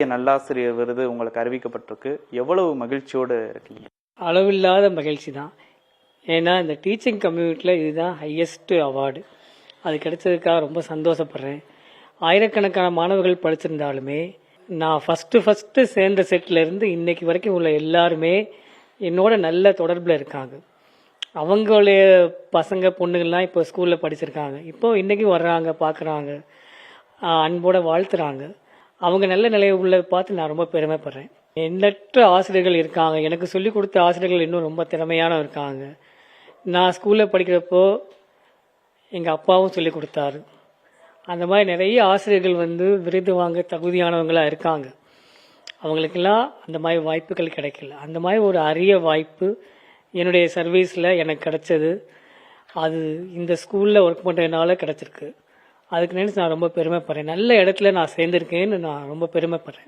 நல்லாசிரியர் விருது உங்களுக்கு அறிவிக்கப்பட்டிருக்கு. எவ்வளவு மகிழ்ச்சியோடு இருக்கீங்க? அளவில்லாத மகிழ்ச்சி தான். ஏன்னா இந்த டீச்சிங் கம்யூனிட்டியில் இதுதான் ஹையஸ்ட் அவார்டு. அது கிடைச்சதுக்காக ரொம்ப சந்தோஷப்படுறேன். ஆயிரக்கணக்கான மாணவர்கள் படிச்சிருந்தாலுமே நான் ஃபஸ்ட்டு சேர்ந்த செட்லேருந்து இன்னைக்கு வரைக்கும் உள்ள எல்லாருமே என்னோட நல்ல தொடர்பில் இருக்காங்க. அவங்களுடைய பசங்க பொண்ணுங்கள்லாம் இப்போ ஸ்கூலில் படிச்சிருக்காங்க. இப்போ இன்றைக்கும் வர்றாங்க, பார்க்குறாங்க, அன்போடு வாழ்த்துறாங்க. அவங்க நல்ல நிலையை உள்ள பார்த்து நான் ரொம்ப பெருமைப்படுறேன். எண்ணற்ற ஆசிரியர்கள் இருக்காங்க. எனக்கு சொல்லிக் கொடுத்த ஆசிரியர்கள் இன்னும் ரொம்ப திறமையான இருக்காங்க. நான் ஸ்கூலில் படிக்கிறப்போ எங்கள் அப்பாவும் சொல்லிக் கொடுத்தாரு. அந்த மாதிரி நிறைய ஆசிரியர்கள் விருது வாங்க தகுதியானவங்களாக இருக்காங்க. அவங்களுக்கெல்லாம் அந்த மாதிரி வாய்ப்புகள் கிடைக்கல. அந்த மாதிரி ஒரு அரிய வாய்ப்பு என்னுடைய சர்வீஸில் எனக்கு கிடைச்சது. அது இந்த ஸ்கூலில் ஒர்க் பண்ணுறதுனால கிடச்சிருக்கு. அதுக்கு நினைச்சு நான் ரொம்ப பெருமைப்படுறேன். நல்ல இடத்துல நான் சேர்ந்துருக்கேன்னு நான் ரொம்ப பெருமைப்படுறேன்.